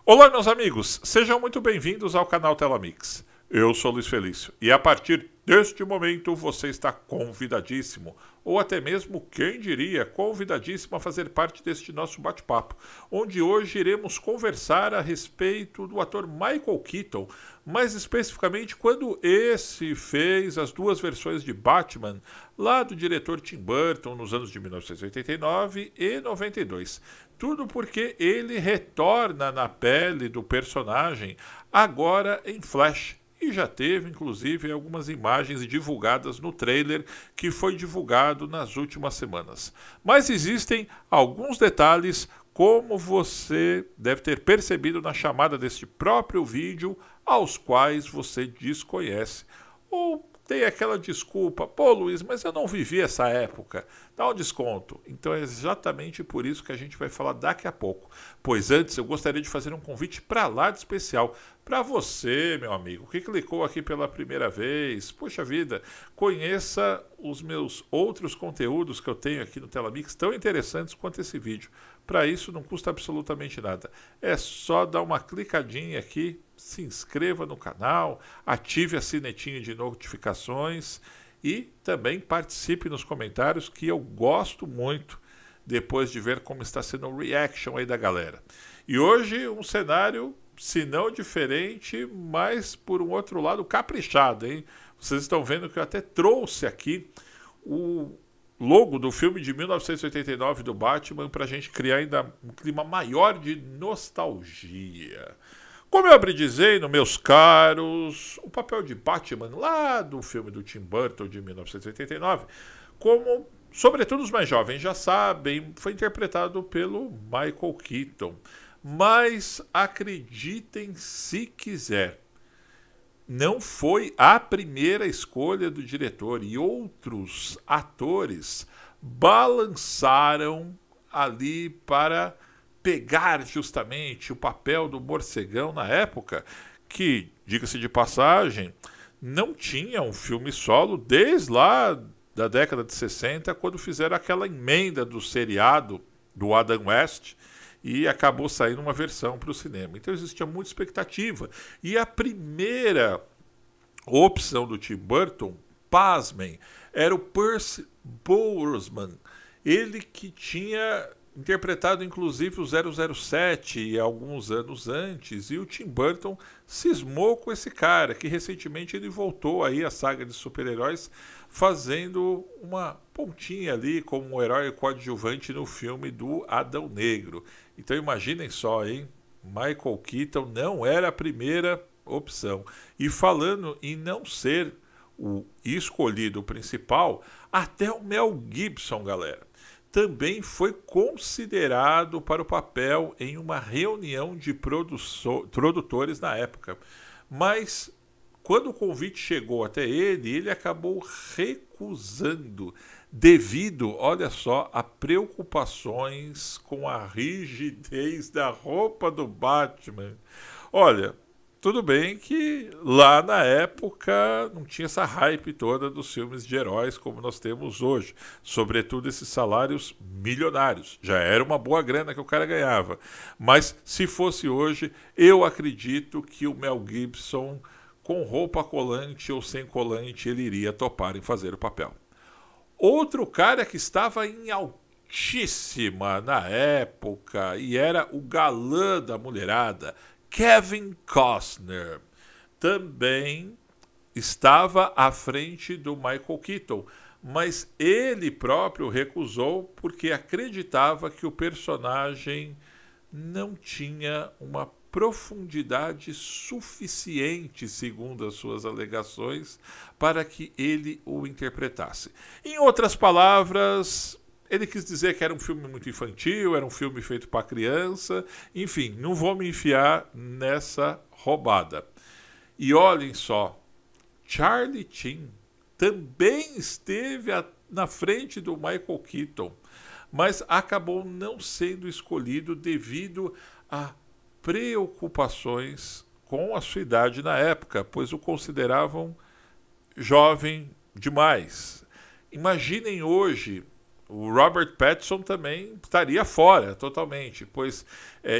Olá, meus amigos, sejam muito bem-vindos ao canal Telamix. Eu sou Luiz Felício e a partir deste momento você está convidadíssimo, ou até mesmo, quem diria, convidadíssimo a fazer parte deste nosso bate-papo, onde hoje iremos conversar a respeito do ator Michael Keaton, mais especificamente quando esse fez as duas versões de Batman, lá do diretor Tim Burton, nos anos de 1989 e 92. Tudo porque ele retorna na pele do personagem, agora em Flash. E já teve, inclusive, algumas imagens divulgadas no trailer que foi divulgado nas últimas semanas. Mas existem alguns detalhes, como você deve ter percebido na chamada deste próprio vídeo, aos quais você desconhece. Ou tem aquela desculpa, pô Luiz, mas eu não vivi essa época, dá um desconto. Então é exatamente por isso que a gente vai falar daqui a pouco. Pois antes eu gostaria de fazer um convite para lá de especial, para você, meu amigo, que clicou aqui pela primeira vez, poxa vida, conheça os meus outros conteúdos que eu tenho aqui no Telamix, tão interessantes quanto esse vídeo. Para isso não custa absolutamente nada, é só dar uma clicadinha aqui, se inscreva no canal, ative a sinetinha de notificações e também participe nos comentários, que eu gosto muito depois de ver como está sendo o reaction aí da galera. E hoje um cenário, se não diferente, mas por um outro lado caprichado, hein? Vocês estão vendo que eu até trouxe aqui o logo do filme de 1989 do Batman para a gente criar ainda um clima maior de nostalgia. Como eu abri dizendo, meus caros, o papel de Batman lá do filme do Tim Burton de 1989, como sobretudo os mais jovens já sabem, foi interpretado pelo Michael Keaton. Mas acreditem se quiser, não foi a primeira escolha do diretor e outros atores balançaram ali para pegar justamente o papel do morcegão na época, que, diga-se de passagem, não tinha um filme solo desde lá da década de 60, quando fizeram aquela emenda do seriado do Adam West, e acabou saindo uma versão para o cinema. Então existia muita expectativa. E a primeira opção do Tim Burton, pasmem, era o Pierce Brosnan. Ele que tinha interpretado inclusive o 007 alguns anos antes, e o Tim Burton cismou com esse cara, que recentemente ele voltou aí à saga de super-heróis, fazendo uma pontinha ali como um herói coadjuvante no filme do Adão Negro. Então imaginem só, hein? Michael Keaton não era a primeira opção. E falando em não ser o escolhido principal, até o Mel Gibson, galera, também foi considerado para o papel em uma reunião de produtores na época. Mas quando o convite chegou até ele, ele acabou recusando, devido, olha só, a preocupações com a rigidez da roupa do Batman. Olha, tudo bem que lá na época não tinha essa hype toda dos filmes de heróis como nós temos hoje. Sobretudo esses salários milionários. Já era uma boa grana que o cara ganhava. Mas se fosse hoje, eu acredito que o Mel Gibson, com roupa colante ou sem colante, ele iria topar em fazer o papel. Outro cara que estava em altíssima na época e era o galã da mulherada, Kevin Costner, também estava à frente do Michael Keaton, mas ele próprio recusou porque acreditava que o personagem não tinha uma profundidade suficiente, segundo as suas alegações, para que ele o interpretasse. Em outras palavras, ele quis dizer que era um filme muito infantil, era um filme feito para criança, enfim, não vou me enfiar nessa roubada. E olhem só, Charlie Sheen também esteve na frente do Michael Keaton, mas acabou não sendo escolhido devido a preocupações com a sua idade na época, pois o consideravam jovem demais. Imaginem hoje o Robert Pattinson também estaria fora totalmente, pois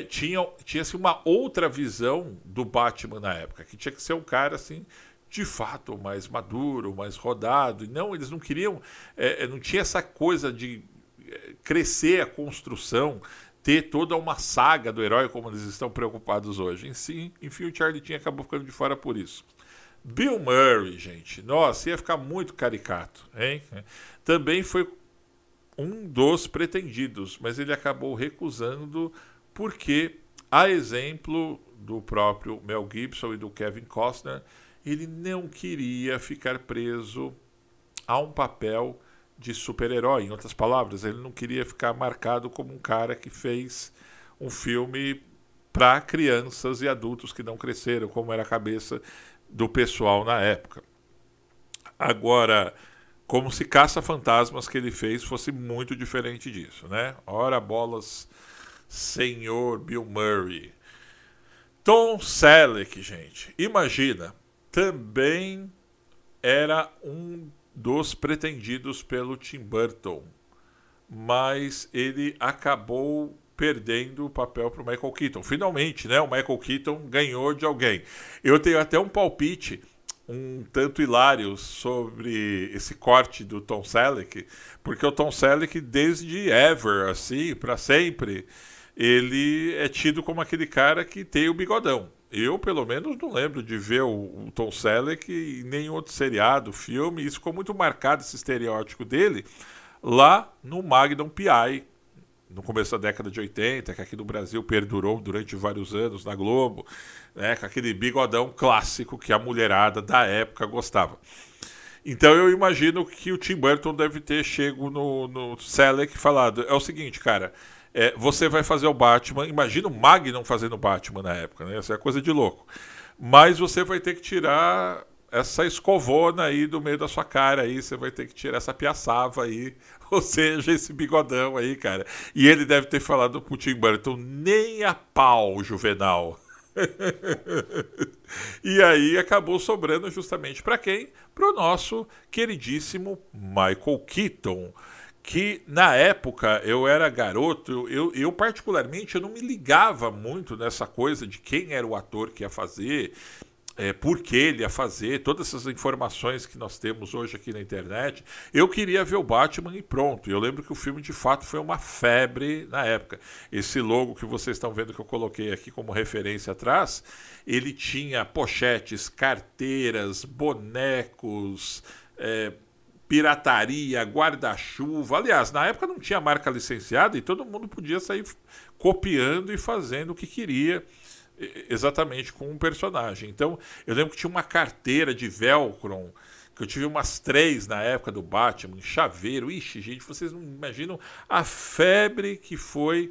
tinha-se uma outra visão do Batman na época, que tinha que ser um cara assim, de fato, mais maduro, mais rodado. E não, eles não queriam, não tinha essa coisa de crescer a construção, ter toda uma saga do herói como eles estão preocupados hoje. Enfim, o Charlie Sheen acabou ficando de fora por isso. Bill Murray, gente, nossa, ia ficar muito caricato, hein? Também foi um dos pretendidos, mas ele acabou recusando porque, a exemplo do próprio Mel Gibson e do Kevin Costner, ele não queria ficar preso a um papel de super-herói. Em outras palavras, ele não queria ficar marcado como um cara que fez um filme para crianças e adultos que não cresceram, como era a cabeça do pessoal na época. Agora, como se Caça-Fantasmas que ele fez fosse muito diferente disso, né? Ora bolas, senhor Bill Murray. Tom Selleck, gente, imagina, também era um dos pretendidos pelo Tim Burton, mas ele acabou perdendo o papel para o Michael Keaton. Finalmente, né? O Michael Keaton ganhou de alguém. Eu tenho até um palpite um tanto hilário sobre esse corte do Tom Selleck, porque o Tom Selleck, desde ever, assim, para sempre, ele é tido como aquele cara que tem o bigodão. Eu, pelo menos, não lembro de ver o Tom Selleck em nenhum outro seriado, filme. Isso ficou muito marcado, esse estereótipo dele, lá no Magnum P.I., no começo da década de 80, que aqui no Brasil perdurou durante vários anos na Globo, né, com aquele bigodão clássico que a mulherada da época gostava. Então eu imagino que o Tim Burton deve ter chego no Selleck e falado, é o seguinte, cara, você vai fazer o Batman, imagina o Magnum fazendo o Batman na época, né? Essa é coisa de louco. Mas você vai ter que tirar essa escovona aí do meio da sua cara aí, você vai ter que tirar essa piaçava aí, ou seja, esse bigodão aí, cara. E ele deve ter falado pro Tim Burton, nem a pau, Juvenal. E aí acabou sobrando justamente para quem? Para o nosso queridíssimo Michael Keaton, que na época eu era garoto, eu particularmente eu não me ligava muito nessa coisa de quem era o ator que ia fazer, por que ele ia fazer, todas essas informações que nós temos hoje aqui na internet. Eu queria ver o Batman e pronto. Eu lembro que o filme de fato foi uma febre na época. Esse logo que vocês estão vendo que eu coloquei aqui como referência atrás, ele tinha pochetes, carteiras, bonecos, pirataria, guarda-chuva. Aliás, na época não tinha marca licenciada e todo mundo podia sair copiando e fazendo o que queria exatamente com um personagem. Então, eu lembro que tinha uma carteira de velcro, que eu tive umas 3 na época do Batman, em chaveiro. Ixi, gente, vocês não imaginam a febre que foi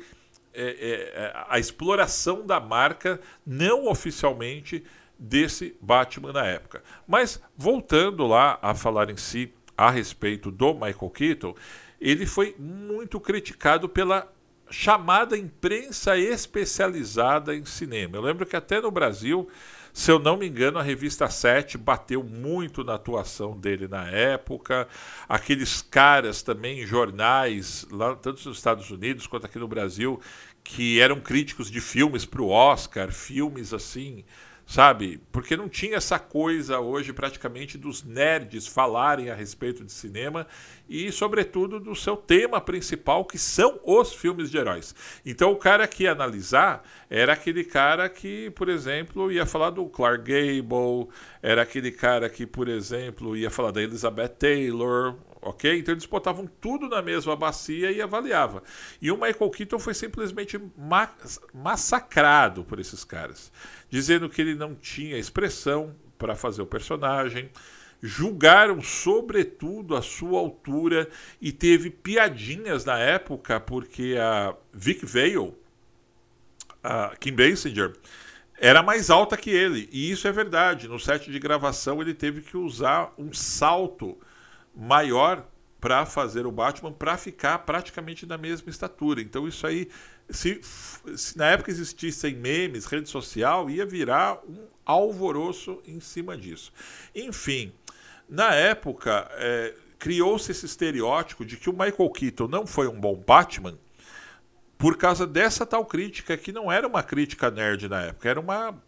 a exploração da marca, não oficialmente, desse Batman na época. Mas, voltando lá a falar em si, a respeito do Michael Keaton, ele foi muito criticado pela chamada imprensa especializada em cinema. Eu lembro que até no Brasil, se eu não me engano, a revista 7 bateu muito na atuação dele na época. Aqueles caras também em jornais, lá, tanto nos Estados Unidos quanto aqui no Brasil, que eram críticos de filmes para o Oscar, filmes assim, sabe? Porque não tinha essa coisa hoje praticamente dos nerds falarem a respeito de cinema e, sobretudo, do seu tema principal, que são os filmes de heróis. Então, o cara que ia analisar era aquele cara que, por exemplo, ia falar do Clark Gable, era aquele cara que, por exemplo, ia falar da Elizabeth Taylor, ok? Então eles botavam tudo na mesma bacia e avaliava. E o Michael Keaton foi simplesmente massacrado por esses caras, dizendo que ele não tinha expressão para fazer o personagem. Julgaram sobretudo a sua altura e teve piadinhas na época porque a Vic Vale, a Kim Basinger, era mais alta que ele. E isso é verdade. No set de gravação ele teve que usar um salto maior para fazer o Batman, para ficar praticamente da mesma estatura. Então isso aí, se na época existissem memes, rede social, ia virar um alvoroço em cima disso. Enfim, na época, criou-se esse estereótipo de que o Michael Keaton não foi um bom Batman por causa dessa tal crítica, que não era uma crítica nerd na época, era uma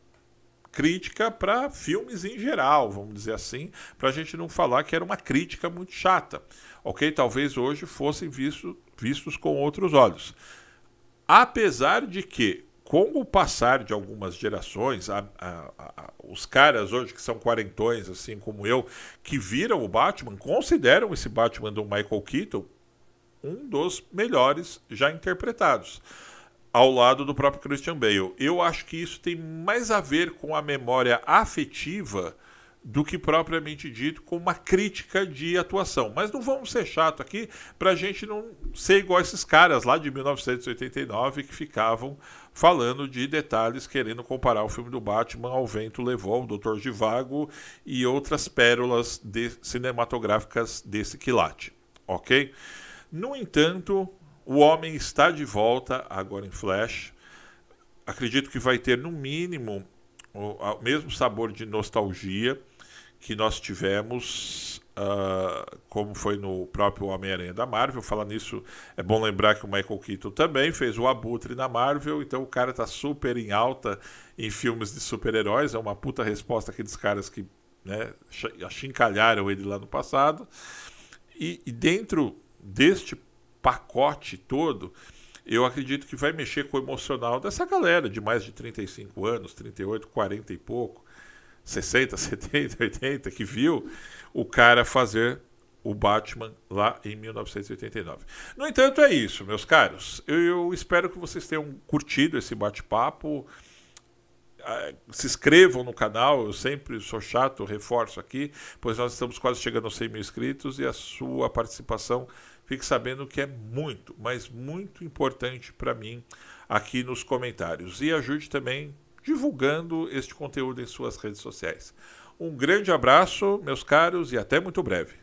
crítica para filmes em geral, vamos dizer assim, para a gente não falar que era uma crítica muito chata. Ok? Talvez hoje fossem vistos com outros olhos. Apesar de que, com o passar de algumas gerações, os caras hoje que são quarentões, assim como eu, que viram o Batman, consideram esse Batman do Michael Keaton um dos melhores já interpretados, ao lado do próprio Christian Bale. Eu acho que isso tem mais a ver com a memória afetiva do que propriamente dito com uma crítica de atuação. Mas não vamos ser chato aqui pra gente não ser igual esses caras lá de 1989 que ficavam falando de detalhes, querendo comparar o filme do Batman ao Vento Levou, o Dr. Zhivago e outras pérolas cinematográficas desse quilate. Ok? No entanto, o homem está de volta agora em Flash. Acredito que vai ter, no mínimo, o mesmo sabor de nostalgia que nós tivemos, como foi no próprio Homem-Aranha da Marvel. Falando nisso, é bom lembrar que o Michael Keaton também fez o Abutre na Marvel, então o cara está super em alta em filmes de super-heróis. É uma puta resposta àqueles caras que, né, achincalharam ele lá no passado. E dentro deste pacote todo, eu acredito que vai mexer com o emocional dessa galera de mais de 35 anos, 38, 40 e pouco, 60, 70, 80, que viu o cara fazer o Batman lá em 1989. No entanto, é isso, meus caros. Eu espero que vocês tenham curtido esse bate-papo. Se inscrevam no canal, eu sempre sou chato, reforço aqui, pois nós estamos quase chegando aos 100 mil inscritos e a sua participação, fique sabendo que é muito, mas muito importante para mim aqui nos comentários. E ajude também divulgando este conteúdo em suas redes sociais. Um grande abraço, meus caros, e até muito breve.